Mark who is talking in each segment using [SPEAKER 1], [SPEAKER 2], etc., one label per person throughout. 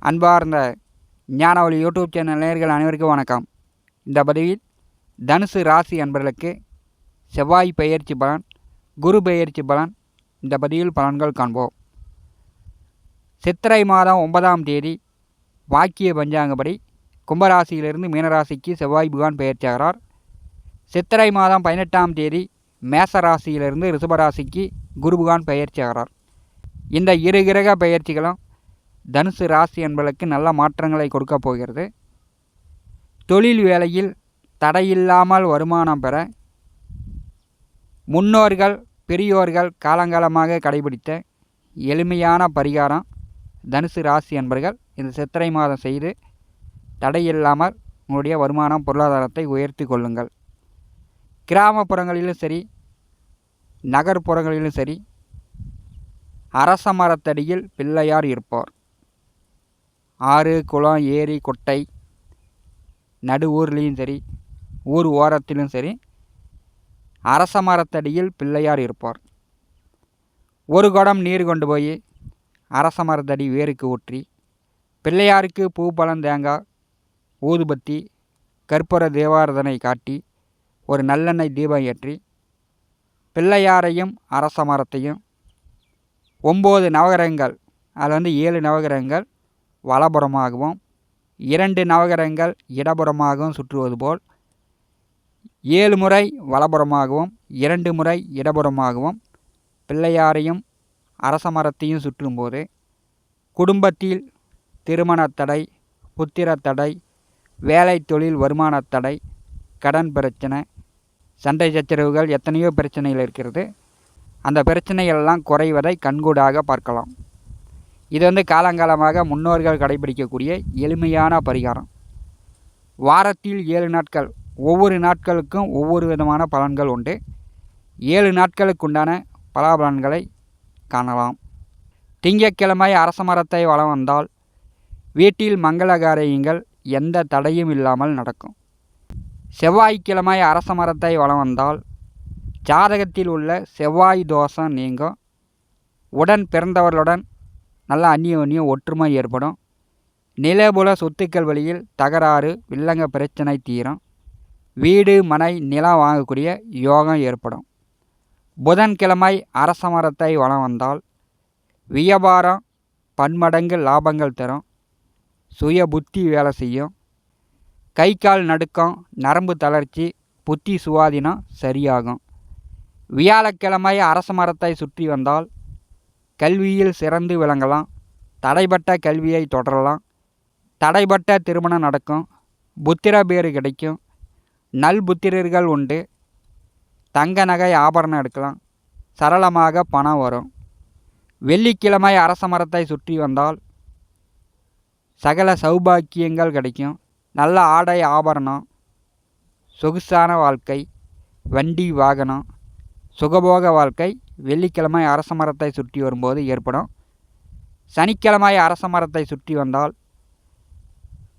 [SPEAKER 1] அன்பார்ந்த ஞானவழி YouTube channel நேயர்கள் அனைவருக்கும் வணக்கம். இந்த பதிவில் தனுசு ராசி அன்பர்களுக்கு செவ்வாய் பெயர்ச்சி பலன், குரு பெயர்ச்சி பலன், இந்த பதிவில் பலன்கள் காண்போம். சித்திரை மாதம் 9ஆம் தேதி வாக்கிய பஞ்சாங்கப்படி கும்பராசியிலிருந்து மீனராசிக்கு செவ்வாய் பகவான் பெயர்ச்சியாகிறார். சித்திரை மாதம் 18ஆம் தேதி மேச ராசியிலிருந்து ரிஷபராசிக்கு குரு பகவான் பெயர்ச்சியாகிறார். இந்த இரு கிரக பெயர்ச்சிகளும் தனுசு ராசி என்பதற்கு நல்ல மாற்றங்களை கொடுக்க போகிறது. தொழில் வேலையில் தடையில்லாமல் வருமானம் பெற முன்னோர்கள் பெரியோர்கள் காலங்காலமாக கடைபிடித்த எளிமையான பரிகாரம் தனுசு ராசி என்பர்கள் இந்த சித்திரை மாதம் செய்து தடையில்லாமல் உங்களுடைய வருமானம் பொருளாதாரத்தை உயர்த்தி கொள்ளுங்கள். கிராமப்புறங்களிலும் சரி நகர்ப்புறங்களிலும் சரி அரச மரத்தடியில் பிள்ளையார் இருப்பார். ஆறு குளம் ஏரி குட்டை நடு ஊர்லேயும் சரி ஊர் ஓரத்திலும் சரி அரச மரத்தடியில் பிள்ளையார் இருப்பார். ஒரு குடம் நீர் கொண்டு போய் அரச மரத்தடி வேருக்கு ஊற்றி பிள்ளையாருக்கு பூ பழம் தேங்காய் ஊதுபத்தி கற்பூர தேவாரதனை காட்டி ஒரு நல்லெண்ணெய் தீபம் ஏற்றி பிள்ளையாரையும் அரச மரத்தையும் 9 நவகிரகங்கள், அதில் 7 நவகிரகங்கள் வலப்புறமாகவும் 2 நவகிரகங்கள் இடப்புறமாகவும் சுற்றுவது போல் 7 முறை வலப்புறமாகவும் 2 முறை இடப்புறமாகவும் பிள்ளையாரையும் அரச மரத்தையும் சுற்றும்போது குடும்பத்தில் திருமணத்தடை, புத்திரத்தடை, வேலை தொழில் வருமானத்தடை, கடன் பிரச்சனை, சண்டை சச்சரவுகள் எத்தனையோ பிரச்சனைகள் இருக்கிறது. அந்த பிரச்சனைகளெல்லாம் குறைவதை கண்கூடாக பார்க்கலாம். இது காலங்காலமாக முன்னோர்கள் கடைபிடிக்கக்கூடிய எளிமையான பரிகாரம். வாரத்தில் 7 நாட்கள், ஒவ்வொரு நாட்களுக்கும் ஒவ்வொரு விதமான பலன்கள் உண்டு. 7 நாட்களுக்குண்டான பலாபலன்களை காணலாம். திங்கட்கிழமை அரச மரத்தை வலம் வந்தால் வீட்டில் மங்கள காரியங்கள் எந்த தடையும் இல்லாமல் நடக்கும். செவ்வாய்க்கிழமை அரச மரத்தை வலம் வந்தால் ஜாதகத்தில் உள்ள செவ்வாய் தோஷம் நீங்கும். உடன் பிறந்தவர்களுடன் நல்ல அந்நியோன்யம் ஒற்றுமை ஏற்படும். நிலபுல சொத்துக்கள் வழியில் தகராறு வில்லங்க பிரச்சனை தீரும். வீடு மனை நிலம் வாங்கக்கூடிய யோகம் ஏற்படும். புதன்கிழமை அரச மரத்தை வலம் வந்தால் வியாபாரம் பன்மடங்கு லாபங்கள் தரும். சுய புத்தி வேலை செய்யும். கை கால் நடுக்கம், நரம்பு தளர்ச்சி, புத்தி சுவாதீனம் சரியாகும். வியாழக்கிழமை அரச மரத்தை சுற்றி வந்தால் கல்வியில் சிறந்து விளங்கலாம். தடைப்பட்ட கல்வியை தொடரலாம். தடைப்பட்ட திருமணம் நடக்கும். புத்திர பேறு கிடைக்கும். நல் புத்திரர்கள் உண்டு. தங்க நகை ஆபரணம் எடுக்கலாம். சரளமாக பணம் வரும். வெள்ளிக்கிழமை அரச மரத்தை சுற்றி வந்தால் சகல சௌபாக்கியங்கள் கிடைக்கும். நல்ல ஆடை ஆபரணம், சொகுசான வாழ்க்கை, வண்டி வாகனம், சுகபோக வாழ்க்கை வெள்ளிக்கிழமை அரச மரத்தை சுற்றி வரும்போது ஏற்படும். சனிக்கிழமை அரச மரத்தை சுற்றி வந்தால்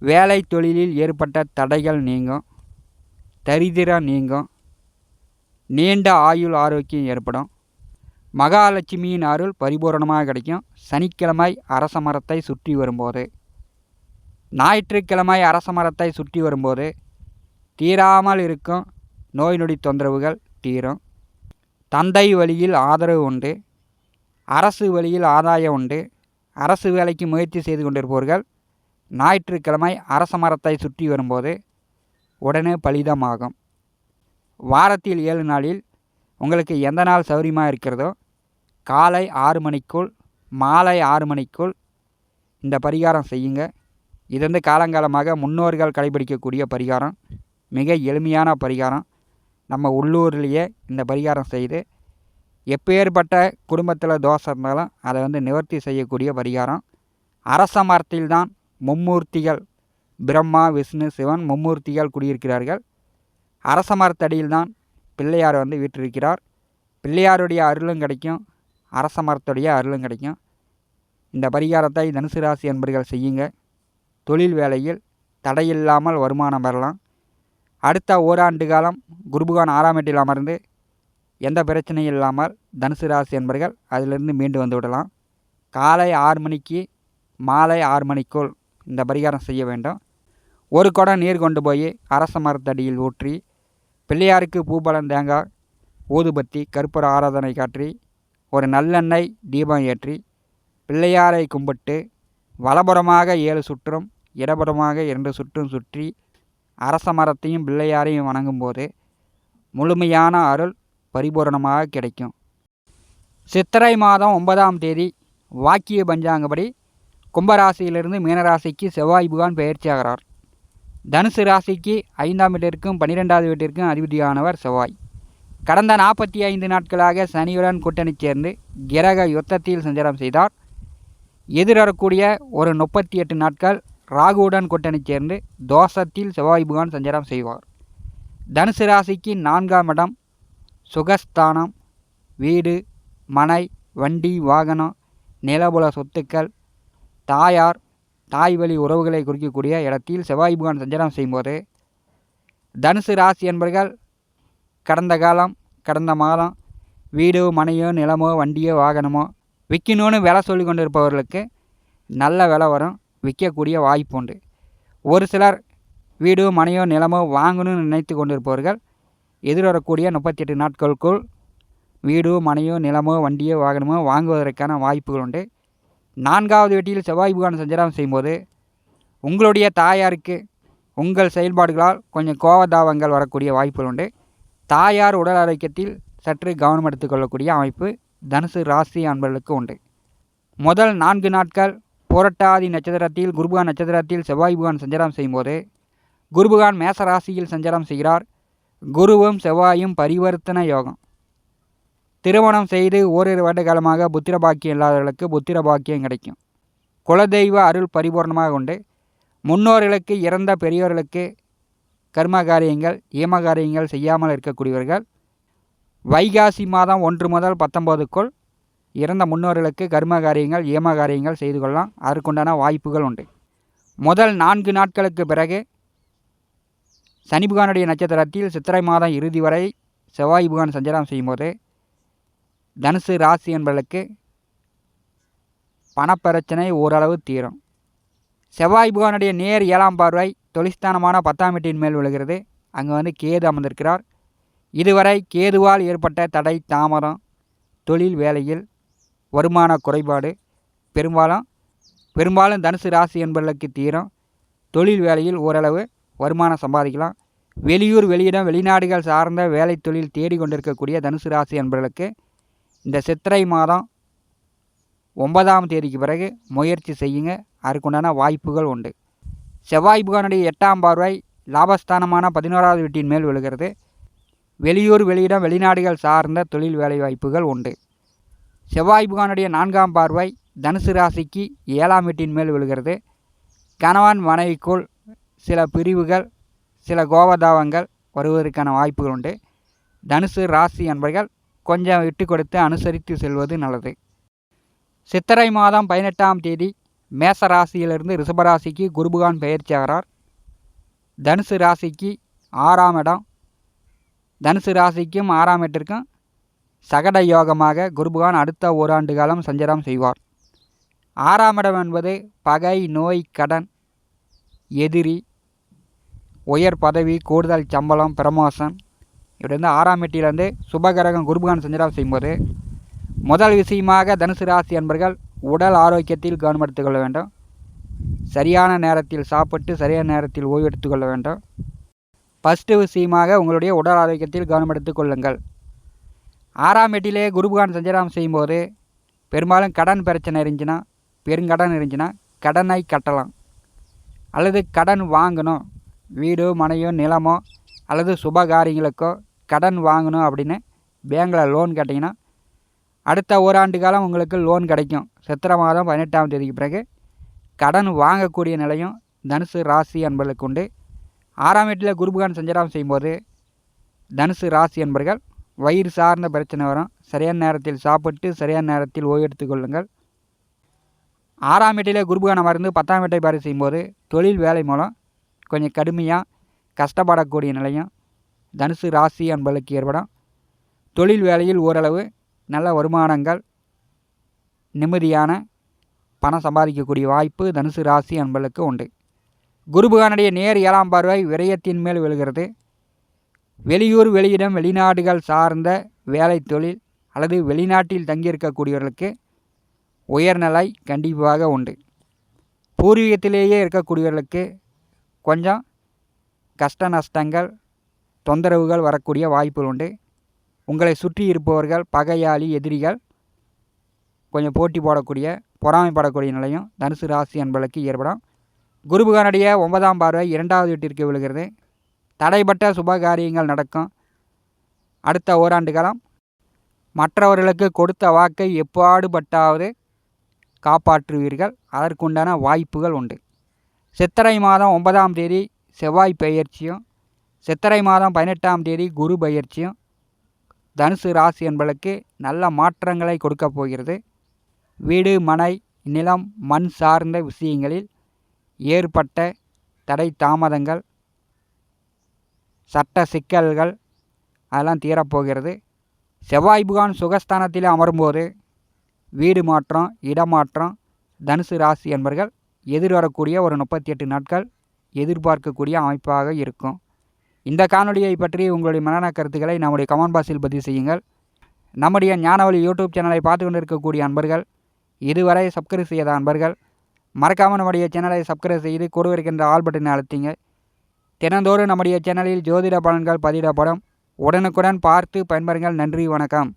[SPEAKER 1] வேலை தொழிலில் ஏற்பட்ட தடைகள் நீங்கும். தரித்திரம் நீங்கும். நீண்ட ஆயுள் ஆரோக்கியம் ஏற்படும். மகாலட்சுமியின் அருள் பரிபூரணமாக கிடைக்கும். சனிக்கிழமை அரச மரத்தை சுற்றி வரும்போது. ஞாயிற்றுக்கிழமை அரச மரத்தை சுற்றி வரும்போது தீராமல் இருக்கும் நோய் நொடி தொந்தரவுகள் தீரும். தந்தை வழியில் ஆதரவு உண்டு. அரசு வழியில் ஆதாயம் உண்டு. அரசு வேலைக்கு முயற்சி செய்து கொண்டிருப்பவர்கள் ஞாயிற்றுக்கிழமை அரச மரத்தை சுற்றி வரும்போது உடனே பலிதமாகும். வாரத்தில் 7 நாளில் உங்களுக்கு எந்த நாள் சௌரியமாக இருக்கிறதோ காலை 6 மணிக்குள் மாலை 6 மணிக்குள் இந்த பரிகாரம் செய்யுங்க. இது காலங்காலமாக முன்னோர்கள் கடைபிடிக்கக்கூடிய பரிகாரம். மிக எளிமையான பரிகாரம். நம்ம உள்ளூர்லேயே இந்த பரிகாரம் செய்து எப்பேற்பட்ட குடும்பத்தில் தோஷம் இருந்தாலும் அதை நிவர்த்தி செய்யக்கூடிய பரிகாரம். அரச மரத்தில்தான் மும்மூர்த்திகள் பிரம்மா விஷ்ணு சிவன் மும்மூர்த்திகள் குடியிருக்கிறார்கள். அரச மரத்தடியில்தான் பிள்ளையார் வீற்றிருக்கிறார். பிள்ளையாருடைய அருளும் கிடைக்கும். அரச மரத்துடைய அருளும் கிடைக்கும். இந்த பரிகாரத்தை தனுசு ராசி என்பர்கள் செய்யுங்க. தொழில் வேலையில் தடையில்லாமல் வருமானம் பெறலாம். அடுத்த ஓராண்டு காலம் குருபகவான் 6ஆம் வீட்டில் அமர்ந்து எந்த பிரச்சனையும் இல்லாமல் தனுசு ராசி என்பர்கள் அதிலிருந்து மீண்டு வந்து விடலாம். காலை 6 மணிக்கு மாலை 6 மணிக்குள் இந்த பரிகாரம் செய்ய வேண்டும். ஒரு குடம் நீர் கொண்டு போய் அரச மரத்தடியில் ஊற்றி பிள்ளையாருக்கு பூபலம், தேங்காய், ஊதுபத்தி, கற்பூர ஆராதனை காட்டி ஒரு நல்லெண்ணெய் தீபம் ஏற்றி பிள்ளையாரை கும்பிட்டு வலப்புறமாக 7 சுற்றும் இடப்புறமாக 2 சுற்றும் சுற்றி அரச மரத்தையும் பிள்ளையாரையும் வணங்கும்போது முழுமையான அருள் பரிபூரணமாக கிடைக்கும். சித்திரை மாதம் 9ஆம் தேதி வாக்கிய பஞ்சாங்கப்படி கும்பராசியிலிருந்து மீனராசிக்கு செவ்வாய் பகவான் பெயர்ச்சியாகிறார். தனுசு ராசிக்கு 5ஆம் வீட்டிற்கும் 12வது வீட்டிற்கும் அதிபதியானவர் செவ்வாய். கடந்த 45 நாட்களாக சனியுடன் கூட்டணி சேர்ந்து கிரக யுத்தத்தில் சஞ்சாரம் செய்தார். எதிரக்கூடிய ஒரு 38 நாட்கள் ராகுவுடன் கூட்டணி சேர்ந்து தோஷத்தில் செவ்வாய் பகவான் சஞ்சாரம் செய்வார். தனுசு ராசிக்கு 4ஆம் இடம் சுகஸ்தானம். வீடு, மனை, வண்டி, வாகனம், நிலபுல சொத்துக்கள், தாயார், தாய் வழி உறவுகளை குறிக்கக்கூடிய இடத்தில் செவ்வாய் பகவான் சஞ்சாரம் செய்யும்போது தனுசு ராசி என்பர்கள் கடந்த மாதம் வீடோ, மனையோ, நிலமோ, வண்டியோ, வாகனமோ விற்கணும்னு விலை சொல்லி கொண்டு இருப்பவர்களுக்கு நல்ல விலை வரும், விற்கக்கூடிய வாய்ப்பு உண்டு. ஒரு சிலர் வீடோ, மனையோ, நிலமோ வாங்கணும்னு நினைத்து கொண்டிருப்பவர்கள் எதிர்வரக்கூடிய 38 நாட்களுக்குள் வீடோ, மனையோ, நிலமோ, வண்டியோ, வாகனமோ வாங்குவதற்கான வாய்ப்புகள் உண்டு. 4ஆவது வீட்டில் செவ்வாய் பகவான் சஞ்சாரம் செய்யும்போது உங்களுடைய தாயாருக்கு உங்கள் செயல்பாடுகளால் கொஞ்சம் கோபதாபங்கள் வரக்கூடிய வாய்ப்புகள் உண்டு. தாயார் உடல் ஆரோக்கியத்தில் சற்று கவனம் எடுத்துக்கொள்ளக்கூடிய அமைப்பு தனுசு ராசி அன்பர்களுக்கு உண்டு. முதல் 4 நாட்கள் புரட்டாதி நட்சத்திரத்தில் குருபகான் நட்சத்திரத்தில் செவ்வாய் பகவான் சஞ்சாரம் செய்யும்போது குருபகான் மேச ராசியில் சஞ்சாரம் செய்கிறார். குருவும் செவ்வாயும் பரிவர்த்தன யோகம். திருமணம் செய்து ஓரிரு வருட காலமாக புத்திர பாக்கியம் இல்லாதவர்களுக்கு புத்திர பாக்கியம் கிடைக்கும். குலதெய்வ அருள் பரிபூர்ணமாக உண்டு. முன்னோர்களுக்கு, இறந்த பெரியோர்களுக்கு கர்ம காரியங்கள், ஏம காரியங்கள் செய்யாமல் இருக்கக்கூடியவர்கள் வைகாசி மாதம் 1 முதல் 19க்குள் இறந்த முன்னோர்களுக்கு கர்ம காரியங்கள், ஏம காரியங்கள் செய்து கொள்ளலாம். அதற்குண்டான வாய்ப்புகள் உண்டு. முதல் 4 நாட்களுக்கு பிறகு சனி பகவானுடைய நட்சத்திரத்தில் சித்திரை மாதம் இறுதி வரை செவ்வாய் பகவான் சஞ்சாரம் செய்யும்போது தனுசு ராசி என்பவர்களுக்கு பணப்பிரச்சனை ஓரளவு தீரும். செவ்வாய் பகவானுடைய நேர் 7ஆம் பார்வை தொழில்ஸ்தானமான 10ஆம் வீட்டின் மேல் விழுகிறது. அங்கே கேது அமர்ந்திருக்கிறார். இதுவரை கேதுவால் ஏற்பட்ட தடை, தாமதம், தொழில் வேலையில் வருமான குறைபாடு பெரும்பாலும் தனுசு ராசி என்பவர்களுக்கு தீரும். தொழில் வேலையில் ஓரளவு வருமானம் சம்பாதிக்கலாம். வெளியூர், வெளியிடம், வெளிநாடுகள் சார்ந்த வேலை தொழில் தேடிக்கொண்டிருக்கக்கூடிய தனுசு ராசி என்பவர்களுக்கு இந்த சித்திரை மாதம் 9ஆம் தேதிக்கு பிறகு முயற்சி செய்யுங்க, அதற்குண்டான வாய்ப்புகள் உண்டு. செவ்வாய் பகவானுடைய 8ஆம் பார்வை லாபஸ்தானமான 11வது வீட்டின் மேல் விழுகிறது. வெளியூர், வெளியிடம், வெளிநாடுகள் சார்ந்த தொழில் வேலை வாய்ப்புகள் உண்டு. செவ்வாய் பகவானுடைய 4ஆம் பார்வை தனுசு ராசிக்கு 7ஆம் வீட்டின் மேல் விழுகிறது. கணவன் மனைவிக்குள் சில பிரிவுகள், சில கோபதாபங்கள் வருவதற்கான வாய்ப்புகள் உண்டு. தனுசு ராசி என்பர்கள் கொஞ்சம் விட்டு கொடுத்து அனுசரித்து செல்வது நல்லது. சித்திரை மாதம் 18ஆம் தேதி மேச ராசியிலிருந்து ரிஷபராசிக்கு குருபகான் பெயர்ச்சியாகிறார். தனுசு ராசிக்கு 6ஆம் இடம். தனுசு ராசிக்கும் 6ஆம் வீட்டிற்கும் சகட யோகமாக குருபகான் அடுத்த ஓராண்டு காலம் சஞ்சாரம் செய்வார். 6ஆம் இடம் என்பது பகை, நோய், கடன், எதிரி, உயர் பதவி, கூடுதல் சம்பளம், பிரமோஷன், இப்படி 6ஆம் வீட்டிலிருந்து சுபகிரகம் குருபகான் சஞ்சாரம் செய்யும்போது முதல் விஷயமாக தனுசு ராசி என்பர்கள் உடல் ஆரோக்கியத்தில் கவனம் எடுத்துக்கொள்ள வேண்டும். சரியான நேரத்தில் சாப்பிட்டு சரியான நேரத்தில் ஓய்வு எடுத்துக்கொள்ள வேண்டும். ஃபஸ்ட்டு விஷயமாக உங்களுடைய உடல் ஆரோக்கியத்தில் கவனம் எடுத்துக்கொள்ளுங்கள். 6ஆம் வீட்டிலே குருபகான் சஞ்சாரம் செய்யும்போது பெரும்பாலும் கடன் பிரச்சனை இருந்துச்சுன்னா, பெருங்கடன் இருந்துச்சுன்னா கடனை கட்டலாம். அல்லது கடன் வாங்கணும், வீடோ, மனையோ, நிலமோ அல்லது சுபகாரியங்களுக்கோ கடன் வாங்கணும் அப்படின்னு பேங்கில் லோன் கேட்டிங்கன்னா அடுத்த ஓராண்டு காலம் உங்களுக்கு லோன் கிடைக்கும். சித்திரை மாதம் 18ஆம் தேதிக்கு பிறகு கடன் வாங்கக்கூடிய நிலையும் தனுசு ராசி என்பர்களுக்கு உண்டு. 6ஆம் வீட்டில் குருபகான் சஞ்சாரம் செய்யும்போது தனுசு ராசி என்பர்கள் வயிறு சார்ந்த பிரச்சனை வரும். சரியான நேரத்தில் சாப்பிட்டு சரியான நேரத்தில் ஓய்வு எடுத்துக்கொள்ளுங்கள். 6ஆம் வீட்டில் குருபகான் அமர்ந்து 10ஆம் வீட்டை பார்வை செய்யும்போது தொழில் வேலை மூலம் கொஞ்சம் கடுமையாக கஷ்டப்படக்கூடிய நிலையும் தனுசு ராசி என்பர்களுக்கு ஏற்படும். தொழில் வேலையில் ஓரளவு நல்ல வருமானங்கள், நிம்மதியான பணம் சம்பாதிக்கக்கூடிய வாய்ப்பு தனுசு ராசி அன்பர்களுக்கு உண்டு. குரு பகவானுடைய நேர் 7ஆம் பார்வை விரயத்தின் மேல் விழுகிறது. வெளியூர், வெளியிடம், வெளிநாடுகள் சார்ந்த வேலை தொழில் அல்லது வெளிநாட்டில் தங்கியிருக்கக்கூடியவர்களுக்கு உயர்நிலை கண்டிப்பாக உண்டு. பூர்வீகத்திலேயே இருக்கக்கூடியவர்களுக்கு கொஞ்சம் கஷ்ட நஷ்டங்கள், தொந்தரவுகள் வரக்கூடிய வாய்ப்புகள் உண்டு. உங்களை சுற்றி இருப்பவர்கள், பகையாளி, எதிரிகள் கொஞ்சம் போட்டி போடக்கூடிய, பொறாமைப்படக்கூடிய நிலையும் தனுசு ராசி அன்பர்களுக்கு ஏற்படும். குரு பகவானுடைய 9ஆம் பார்வை 2வது வீட்டிற்கு விழுகிறது. தடைப்பட்ட சுபகாரியங்கள் நடக்கும். அடுத்த ஓராண்டு காலம் மற்றவர்களுக்கு கொடுத்த வாக்கை எப்பாடுபட்டாவது காப்பாற்றுவீர்கள். அதற்குண்டான வாய்ப்புகள் உண்டு. சித்திரை மாதம் 9ஆம் தேதி செவ்வாய் பெயர்ச்சியும், சித்திரை மாதம் 18ஆம் தேதி குரு பெயர்ச்சியும் தனுசு ராசி என்பதற்கு நல்ல மாற்றங்களை கொடுக்க போகிறது. வீடு, மனை, நிலம், மண் சார்ந்த விஷயங்களில் ஏற்பட்ட தடை தாமதங்கள், சட்ட சிக்கல்கள் அதெல்லாம் தீரப்போகிறது. செவ்வாய் பகவான் சுகஸ்தானத்தில் அமரும்போது வீடு மாற்றம், இடமாற்றம் தனுசு ராசி என்பர்கள் எதிர்வரக்கூடிய ஒரு 38 நாட்கள் எதிர்பார்க்கக்கூடிய அமைப்பாக இருக்கும். இந்த காணொலியை பற்றி உங்களுடைய மனநல கருத்துக்களை நம்முடைய கமெண்ட் பாக்ஸில் பதிவு செய்யுங்கள். நம்முடைய ஞானவழி யூடியூப் சேனலை பார்த்து கொண்டிருக்கக்கூடிய அன்பர்கள், இதுவரை சப்ஸ்கிரைப் செய்யாத அன்பர்கள் மறக்காமல் நம்முடைய சேனலை சப்ஸ்கிரைப் செய்து கூட இருக்கின்ற ஆல் பட்டனை அழுத்திங்க. தினந்தோறும் நம்முடைய சேனலில் ஜோதிட பலன்கள் பதிவிடப்படும். உடனுக்குடன் பார்த்து பயன்பெறுங்கள். நன்றி, வணக்கம்.